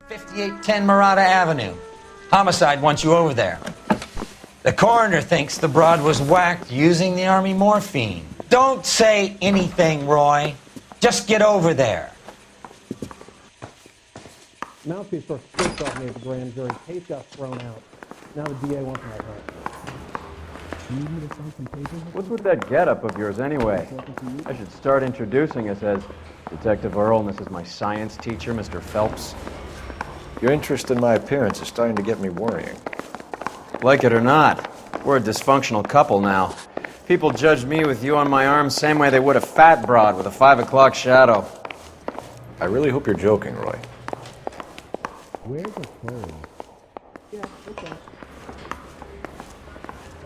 5810 Murata Avenue. Homicide wants you over there. The coroner thinks the broad was whacked using the Army morphine. Don't say anything, Roy. Just get over there. Mouthpiece first kicked off me at the grand jury. Case got thrown out. Now the DA wants my head. What's with that getup of yours anyway? I should start introducing us as Detective Earl, and this is my science teacher, Mr. Phelps. Your interest in my appearance is starting to get me worrying. Like it or not, we're a dysfunctional couple now. People judge me with you on my arm same way they would a fat broad with a 5 o'clock shadow. I really hope you're joking, Roy. Where's the phone? Yeah, okay.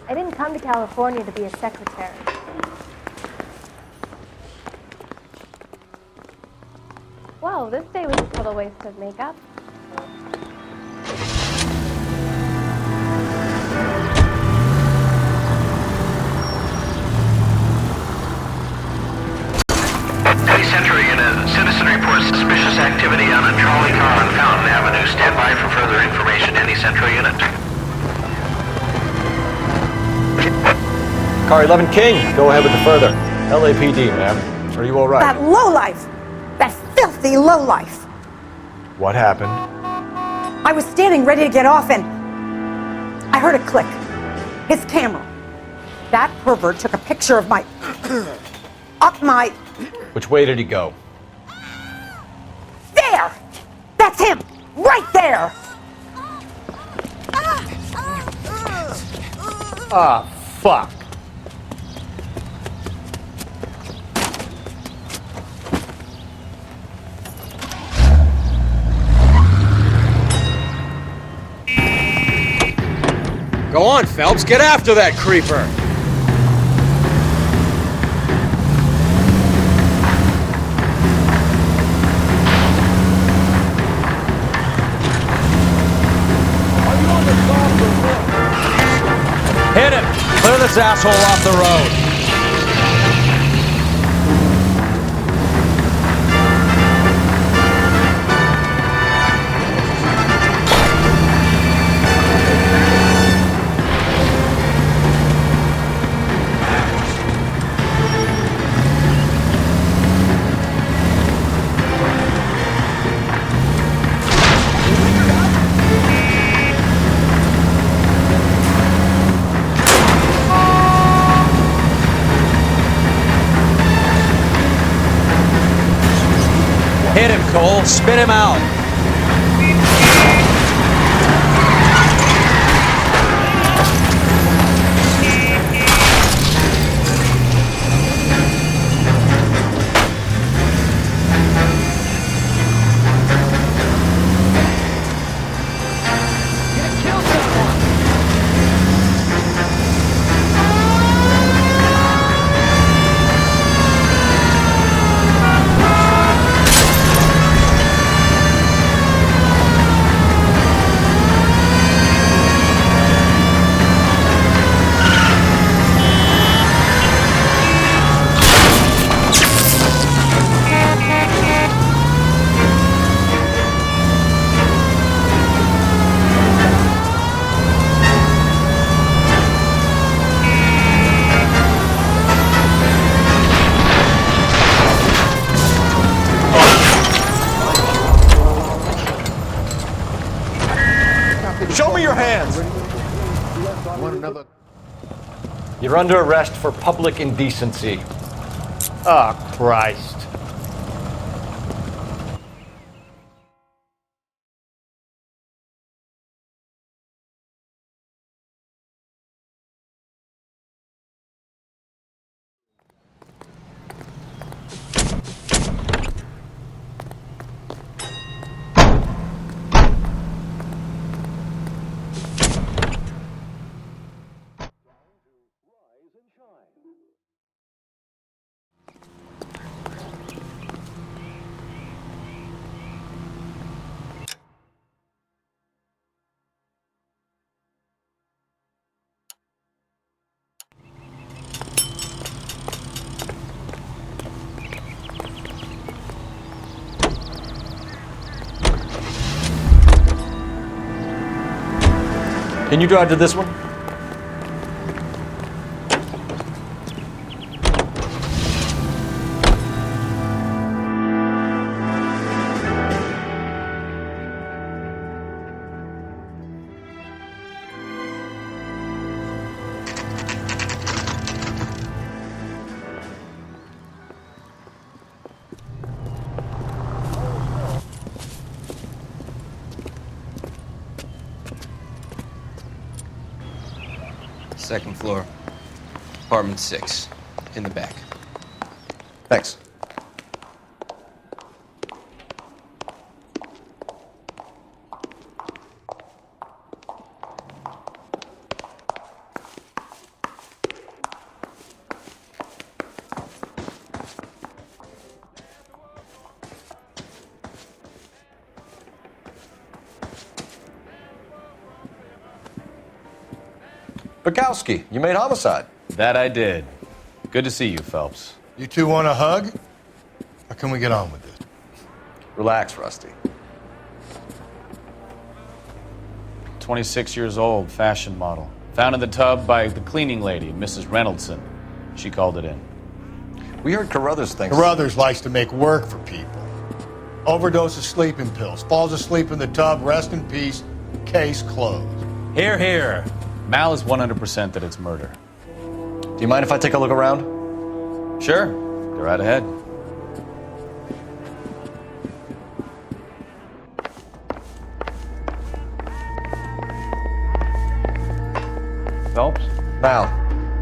I didn't come to California to be a secretary. Whoa, this day was a total waste of makeup. Center unit, citizen reports suspicious activity on a trolley car on Fountain Avenue. Stand by for further information. Any Central unit. Car 11 King, go ahead with the further. LAPD, ma'am. Are you all right? That lowlife! That filthy lowlife! What happened? I was standing ready to get off and I heard a click. His camera. That pervert took a picture of my... up my... Which way did he go? There! That's him! Right there! Ah, fuck. Go on, Phelps, get after that creeper! Hit him! Clear this asshole off the road. Hit him, Cole. Spit him out. Show me your hands! You're under arrest for public indecency. Ah, Christ. Can you drive to this one? Second floor, apartment 6, in the back. Thanks. Bukowski, you made homicide. That I did. Good to see you, Phelps. You two want a hug? Or can we get on with this? Relax, Rusty. 26 years old, fashion model. Found in the tub by the cleaning lady, Mrs. Reynoldson. She called it in. We heard Carruthers thinks... Carruthers likes to make work for people. Overdose of sleeping pills, falls asleep in the tub, rest in peace, case closed. Here, here. Mal is 100% that it's murder. Do you mind if I take a look around? Sure. Go right ahead. Phelps? Mal,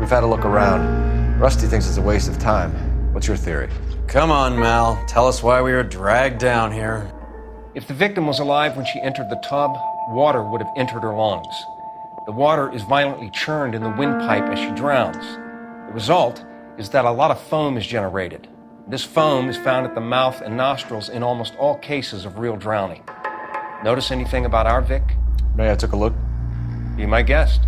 we've had a look around. Rusty thinks it's a waste of time. What's your theory? Come on, Mal. Tell us why we were dragged down here. If the victim was alive when she entered the tub, water would have entered her lungs. The water is violently churned in the windpipe as she drowns. The result is that a lot of foam is generated. This foam is found at the mouth and nostrils in almost all cases of real drowning. Notice anything about our Vic? May I took a look? Be my guest.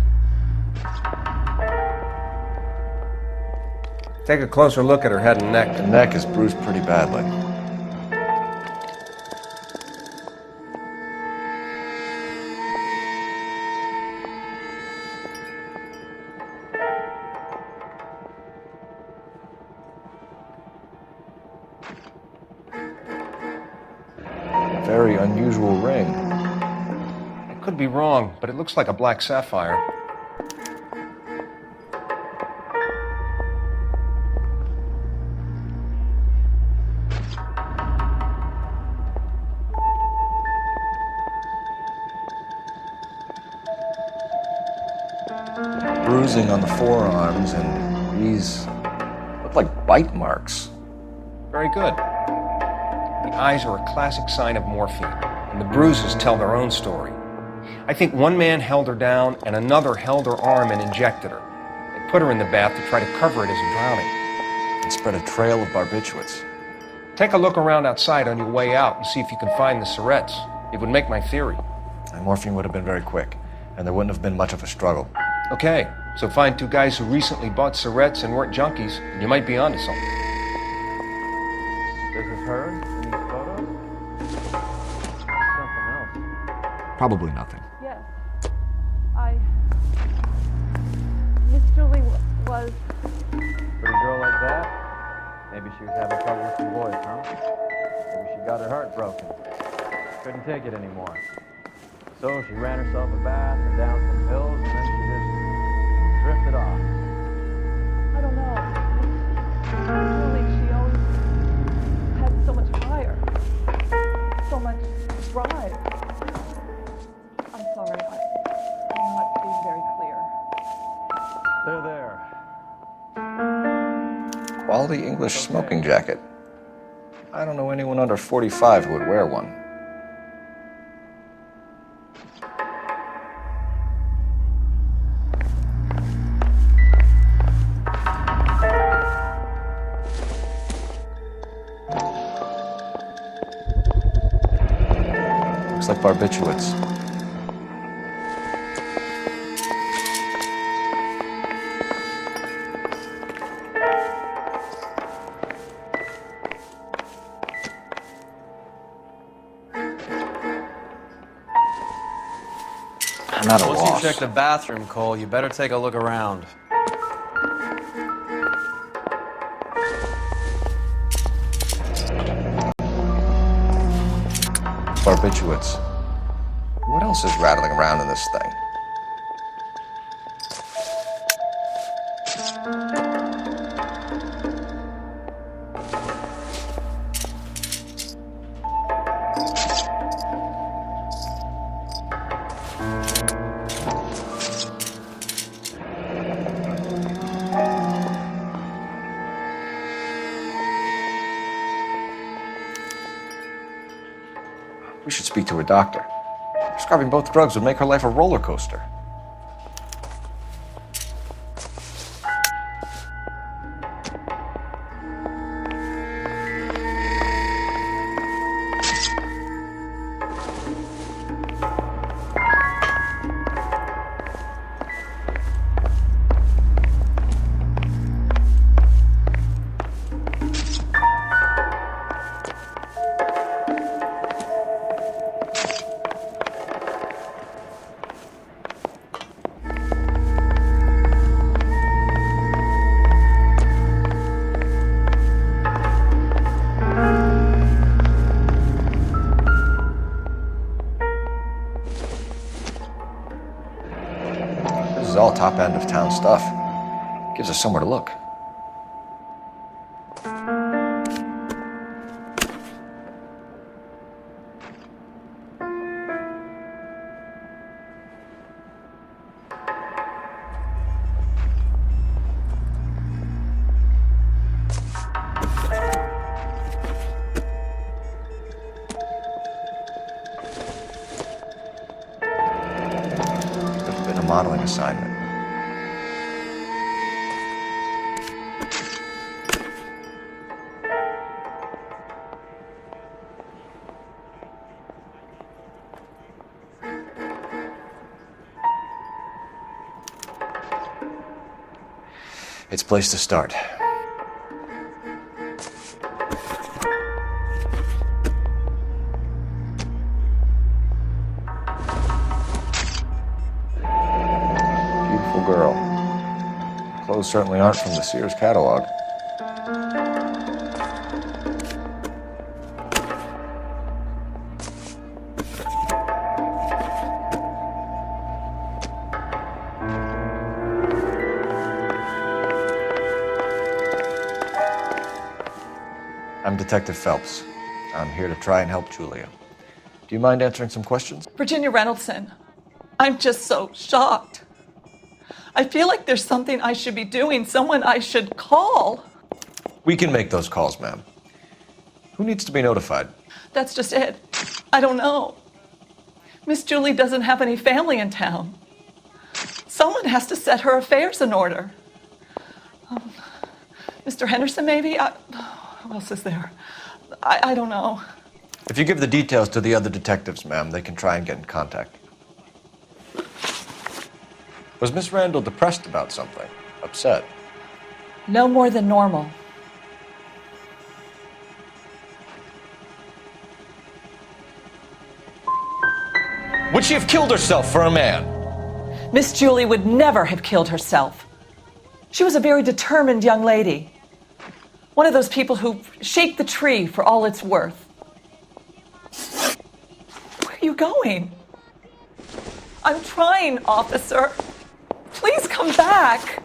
Take a closer look at her head and neck. The neck is bruised pretty badly. Very unusual ring. I could be wrong, but it looks like a black sapphire. Bruising on the forearms, and these look like bite marks. Very good. The eyes are a classic sign of morphine, and the bruises tell their own story. I think one man held her down, and another held her arm and injected her. They put her in the bath to try to cover it as a drowning. And spread a trail of barbiturates. Take a look around outside on your way out and see if you can find the syrettes. It would make my theory. And morphine would have been very quick, and there wouldn't have been much of a struggle. Okay, so find two guys who recently bought syrettes and weren't junkies, and you might be onto something. This is her in these photos? Something else. Probably nothing. Yes. Miss Julie was... Pretty girl like that? Maybe she was having trouble with some boys, huh? Maybe she got her heart broken. Couldn't take it anymore. So she ran herself a bath and down some pills, and then she just drifted off. I don't know. Julie, she always had so much fire. So much drive. I'm sorry, I'm not being very clear. There. Quality English smoking jacket. I don't know anyone under 45 who would wear one. Looks like barbiturates. I'm at a Once loss. you check the bathroom, Cole, you better take a look around. Barbiturates. What else is rattling around in this thing? We should speak to a doctor. Prescribing both drugs would make her life a roller coaster. This is all top end of town stuff. Gives us somewhere to look. Modeling assignment. It's a place to start. Girl. Clothes certainly aren't from the Sears catalog. I'm Detective Phelps. I'm here to try and help Julia. Do you mind answering some questions? Virginia Reynoldson, I'm just so shocked. I feel like there's something I should be doing, someone I should call. We can make those calls, ma'am. Who needs to be notified? That's just it. I don't know. Miss Julie doesn't have any family in town. Someone has to set her affairs in order. Mr. Henderson, maybe? Who else is there? I don't know. If you give the details to the other detectives, ma'am, they can try and get in contact. Was Miss Randall depressed about something? Upset? No more than normal. Would she have killed herself for a man? Miss Julie would never have killed herself. She was a very determined young lady. One of those people who shake the tree for all it's worth. Where are you going? I'm trying, officer. Please come back.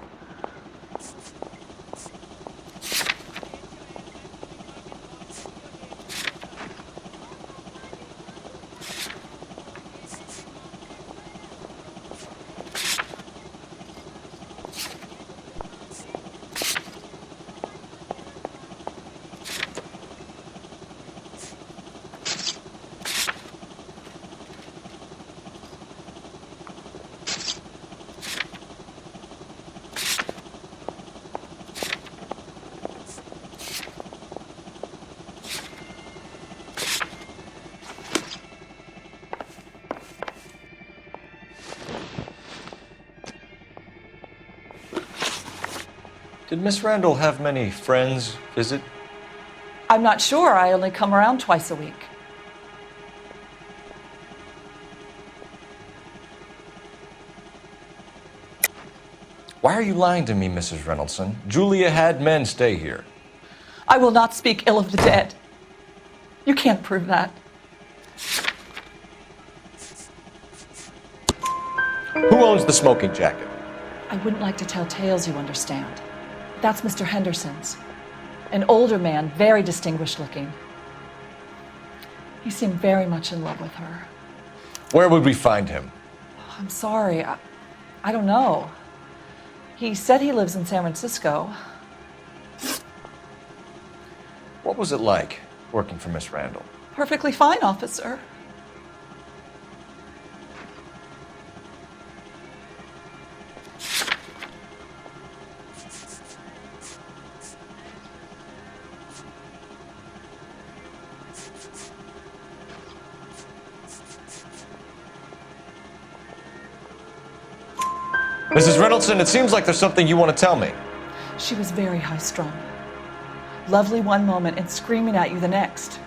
Did Miss Randall have many friends visit? I'm not sure. I only come around twice a week. Why are you lying to me, Mrs. Reynoldson? Julia had men stay here. I will not speak ill of the dead. You can't prove that. Who owns the smoking jacket? I wouldn't like to tell tales, you understand. That's Mr. Henderson's. An older man, very distinguished looking. He seemed very much in love with her. Where would we find him? I'm sorry, I don't know. He said he lives in San Francisco. What was it like working for Miss Randall? Perfectly fine, officer. Mrs. Reynoldson, it seems like there's something you want to tell me. She was very high-strung. Lovely one moment and screaming at you the next.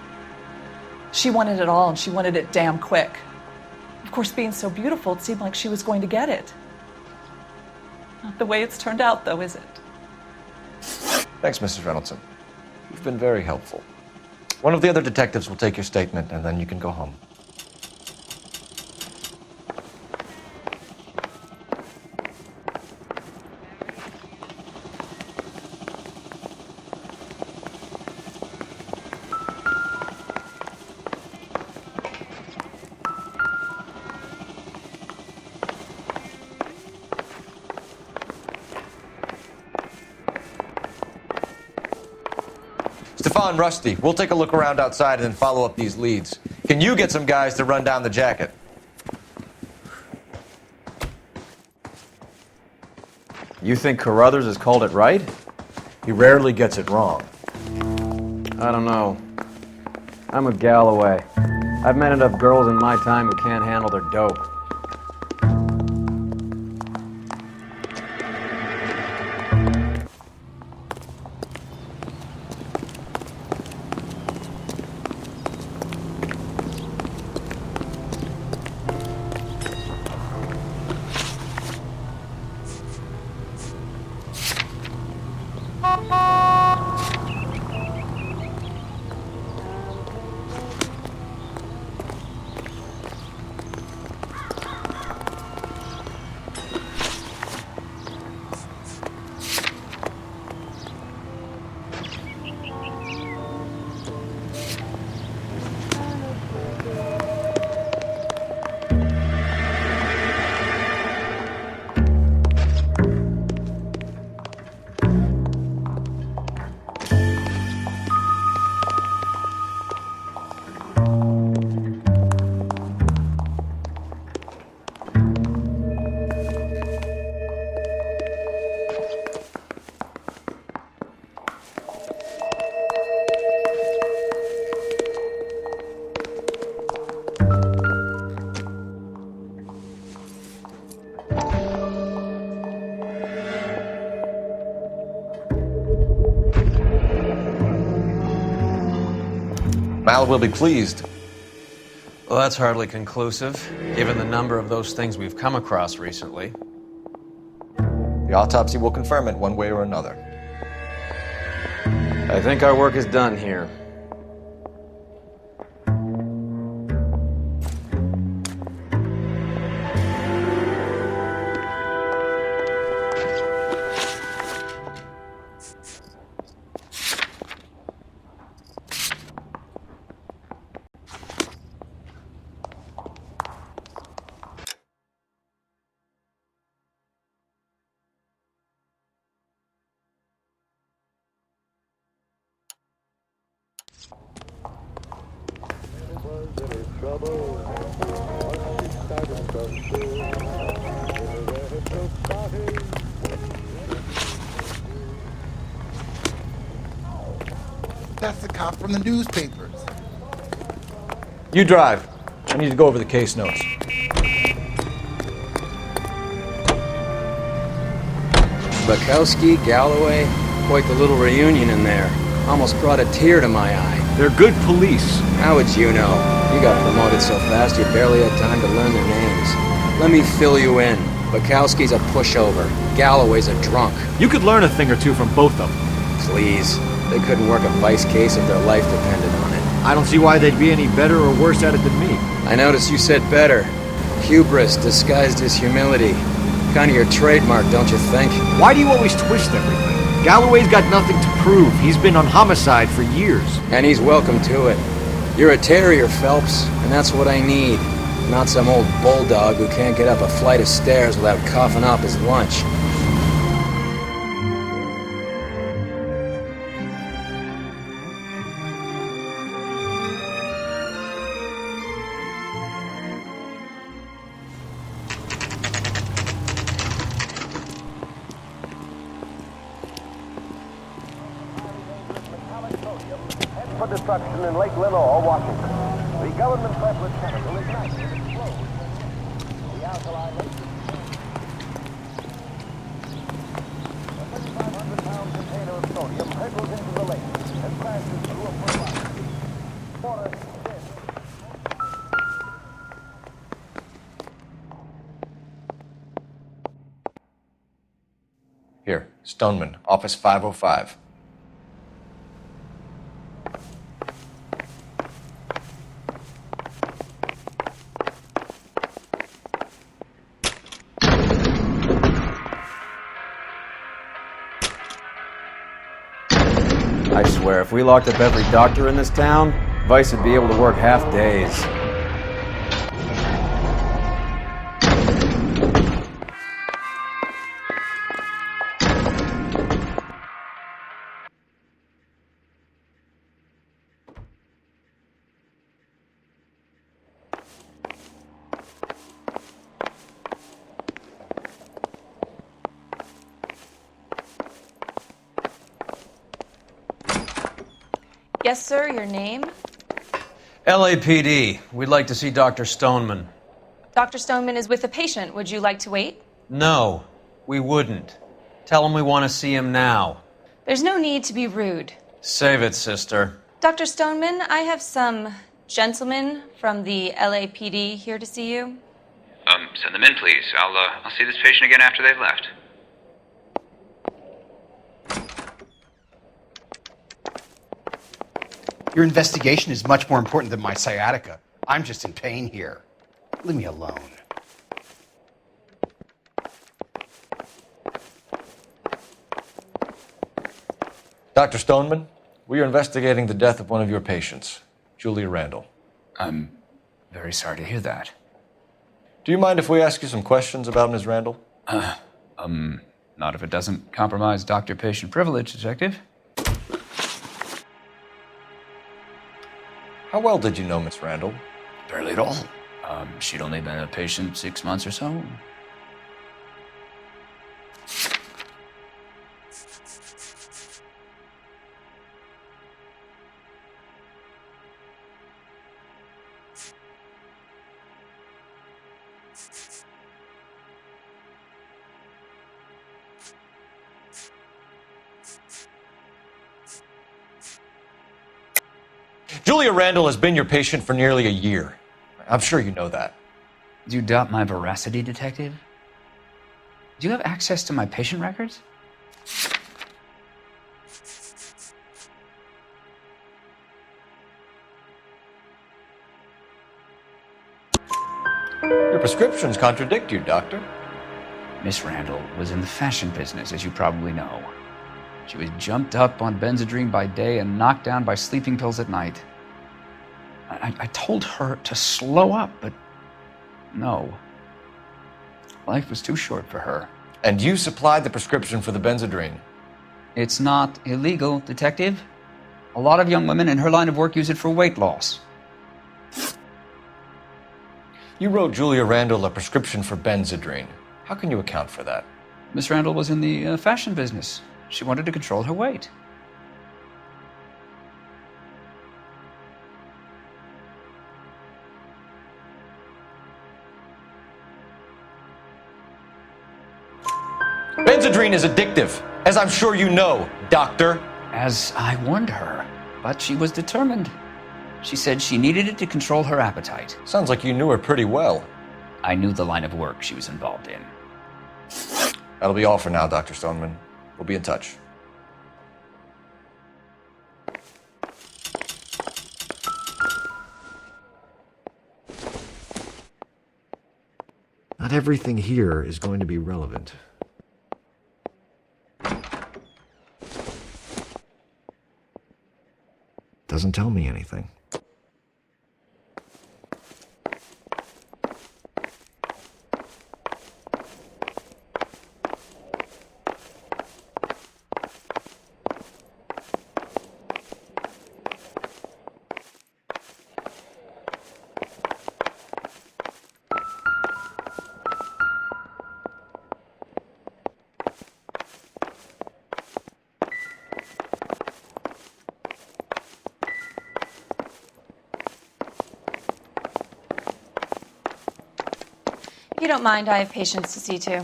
She wanted it all, and she wanted it damn quick. Of course, being so beautiful, it seemed like she was going to get it. Not the way it's turned out, though, is it? Thanks, Mrs. Reynoldson. You've been very helpful. One of the other detectives will take your statement, and then you can go home. Stefan, Rusty, we'll take a look around outside and then follow up these leads. Can you get some guys to run down the jacket? You think Carruthers has called it right? He rarely gets it wrong. I don't know. I'm with Galloway. I've met enough girls in my time who can't handle their dope. Mal will be pleased. Well, that's hardly conclusive, given the number of those things we've come across recently. The autopsy will confirm it one way or another. I think our work is done here. That's the cop from the newspapers. You drive. I need to go over the case notes. Bukowski, Galloway, quite the little reunion in there. Almost brought a tear to my eye. They're good police. How would you know? You got promoted so fast you barely had time to learn their names. Let me fill you in. Bukowski's a pushover. Galloway's a drunk. You could learn a thing or two from both of them. Please. They couldn't work a vice case if their life depended on it. I don't see why they'd be any better or worse at it than me. I noticed you said better. Hubris disguised as humility. Kind of your trademark, don't you think? Why do you always twist everything? Galloway's got nothing to prove. He's been on homicide for years. And he's welcome to it. You're a terrier, Phelps, and that's what I need. Not some old bulldog who can't get up a flight of stairs without coughing up his lunch. For destruction in Lake Lenore, Washington. The government threat with chemical ignites and explodes. The alkali lake. A 3,500-pound container of sodium hurtles into the lake and crashes through a fertilizer. Water dead. Here, Stoneman, office 505. I swear, if we locked up every doctor in this town, Vice would be able to work half days. Yes, sir, your name? LAPD. We'd like to see Dr. Stoneman. Dr. Stoneman is with a patient. Would you like to wait? No, we wouldn't. Tell him we want to see him now. There's no need to be rude. Save it, sister. Dr. Stoneman, I have some gentlemen from the LAPD here to see you. Send them in, please. I'll see this patient again after they've left. Your investigation is much more important than my sciatica. I'm just in pain here. Leave me alone. Dr. Stoneman, we are investigating the death of one of your patients, Julia Randall. I'm very sorry to hear that. Do you mind if we ask you some questions about Ms. Randall? Not if it doesn't compromise doctor-patient privilege, Detective. How well did you know Miss Randall? Barely at all. She'd only been a patient 6 months or so. Julia Randall has been your patient for nearly a year. I'm sure you know that. Do you doubt my veracity, Detective? Do you have access to my patient records? Your prescriptions contradict you, Doctor. Miss Randall was in the fashion business, as you probably know. She was jumped up on Benzedrine by day and knocked down by sleeping pills at night. I told her to slow up, but no. Life was too short for her. And you supplied the prescription for the Benzedrine? It's not illegal, Detective. A lot of young women in her line of work use it for weight loss. You wrote Julia Randall a prescription for Benzedrine. How can you account for that? Miss Randall was in the fashion business. She wanted to control her weight. Benzedrine is addictive, as I'm sure you know, Doctor. As I warned her, but she was determined. She said she needed it to control her appetite. Sounds like you knew her pretty well. I knew the line of work she was involved in. That'll be all for now, Dr. Stoneman. We'll be in touch. Not everything here is going to be relevant. Doesn't tell me anything. If you don't mind, I have patients to see too.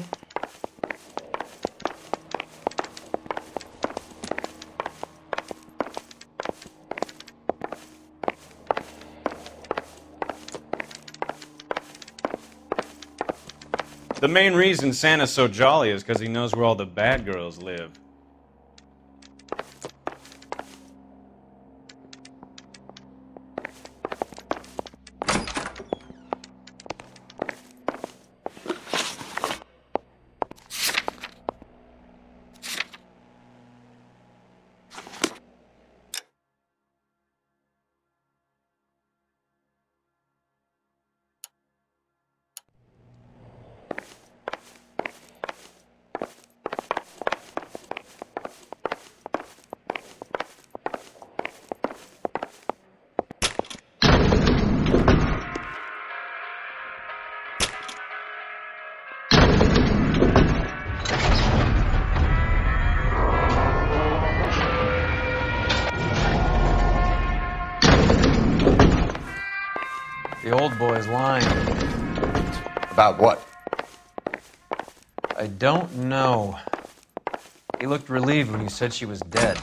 The main reason Santa's so jolly is because he knows where all the bad girls live. The old boy's lying. About what? I don't know. He looked relieved when you said she was dead.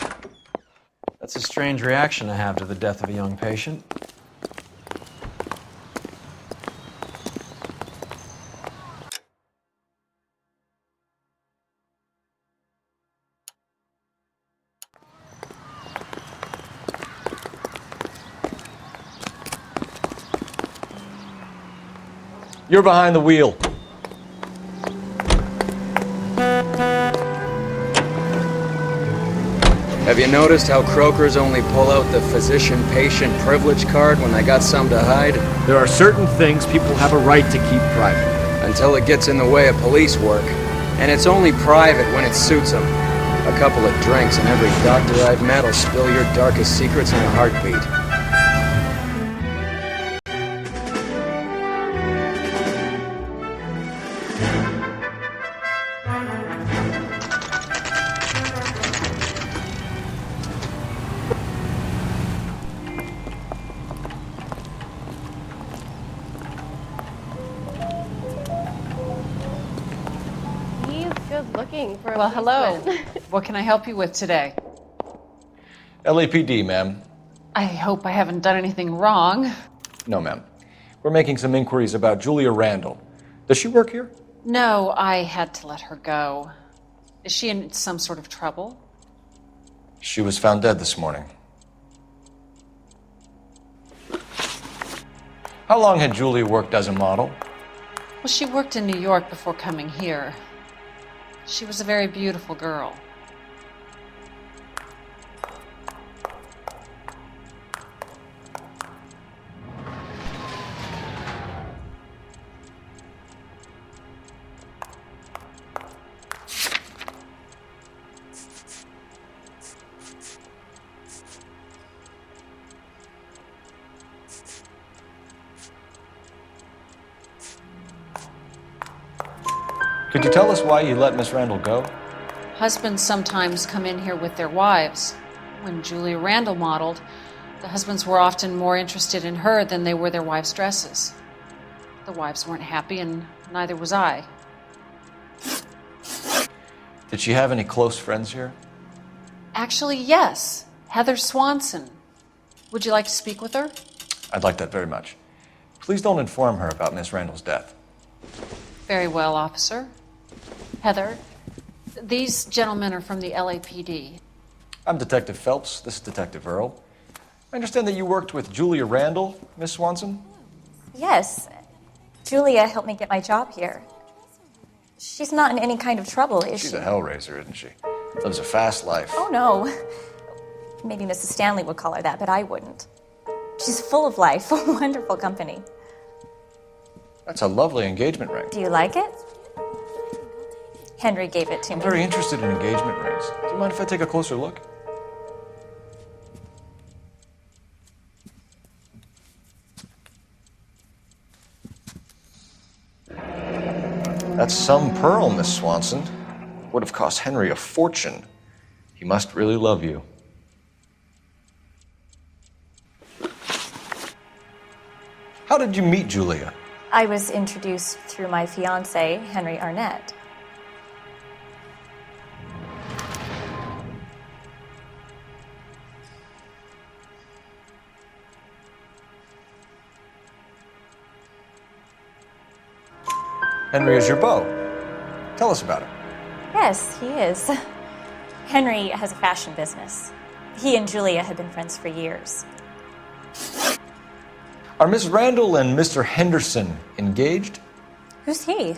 That's a strange reaction to have to the death of a young patient. You're behind the wheel. Have you noticed how croakers only pull out the physician-patient privilege card when they got something to hide? There are certain things people have a right to keep private. Until it gets in the way of police work. And it's only private when it suits them. A couple of drinks and every doctor I've met will spill your darkest secrets in a heartbeat. Looking for a Well, hello. policeman. What can I help you with today? LAPD, ma'am. I hope I haven't done anything wrong. No, ma'am. We're making some inquiries about Julia Randall. Does she work here? No, I had to let her go. Is she in some sort of trouble? She was found dead this morning. How long had Julia worked as a model? Well, she worked in New York before coming here. She was a very beautiful girl. Could you tell us why you let Miss Randall go? Husbands sometimes come in here with their wives. When Julia Randall modeled, the husbands were often more interested in her than they were their wives' dresses. The wives weren't happy, and neither was I. Did she have any close friends here? Actually, yes. Heather Swanson. Would you like to speak with her? I'd like that very much. Please don't inform her about Miss Randall's death. Very well, officer. Heather, These gentlemen are from the LAPD. I'm Detective Phelps. This is Detective Earl. I understand that you worked with Julia Randall, Miss Swanson? Yes. Julia helped me get my job here. She's not in any kind of trouble, is she? She's a hellraiser, isn't she? Lives a fast life. Oh, no. Maybe Mrs. Stanley would call her that, but I wouldn't. She's full of life, wonderful company. That's a lovely engagement ring. Do you like it? Henry gave it to I'm me. very interested in engagement rings. Do you mind if I take a closer look? That's some pearl, Miss Swanson. Would have cost Henry a fortune. He must really love you. How did you meet Julia? I was introduced through my fiancé, Henry Arnett. Henry is your beau. Tell us about it. Yes, he is. Henry has a fashion business. He and Julia have been friends for years. Are Miss Randall and Mr. Henderson engaged? Who's he?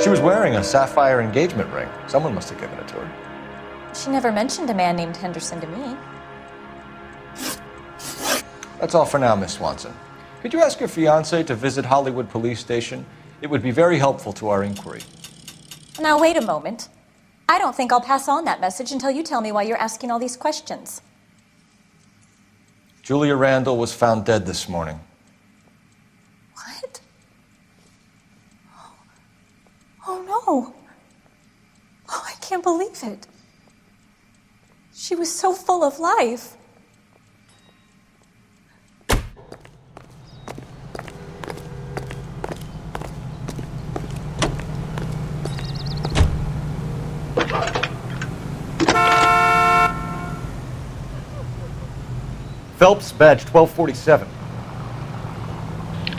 She was wearing a sapphire engagement ring. Someone must have given it to her. She never mentioned a man named Henderson to me. That's all for now, Miss Swanson. Could you ask your fiancé to visit Hollywood Police Station? It would be very helpful to our inquiry. Now, wait a moment. I don't think I'll pass on that message until you tell me why you're asking all these questions. Julia Randall was found dead this morning. What? Oh, no. Oh, I can't believe it. She was so full of life. Phelps, badge 1247.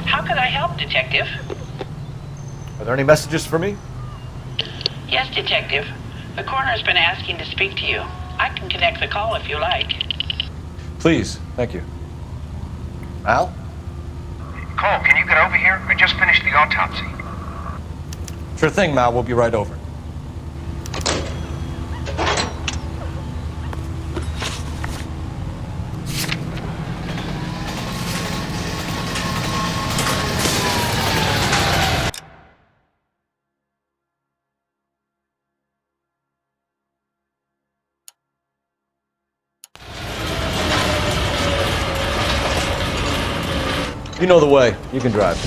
How can I help, Detective? Are there any messages for me? Yes, Detective. The coroner's been asking to speak to you. I can connect the call if you like. Please, thank you. Al? Cole, can you get over here? I just finished the autopsy. Sure thing, Mal. We'll be right over. You know the way. You can drive.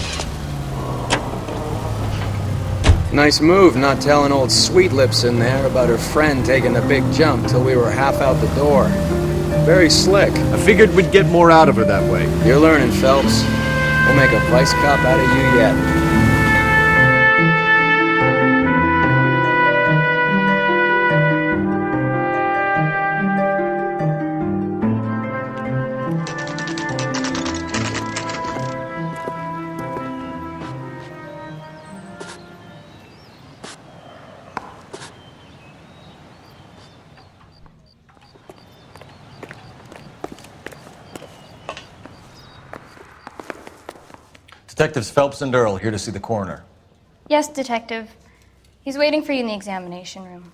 Nice move not telling old Sweet Lips in there about her friend taking the big jump till we were half out the door. Very slick. I figured we'd get more out of her that way. You're learning, Phelps. We'll make a vice cop out of you yet. Detectives Phelps and Earl here to see the coroner. Yes, Detective. He's waiting for you in the examination room.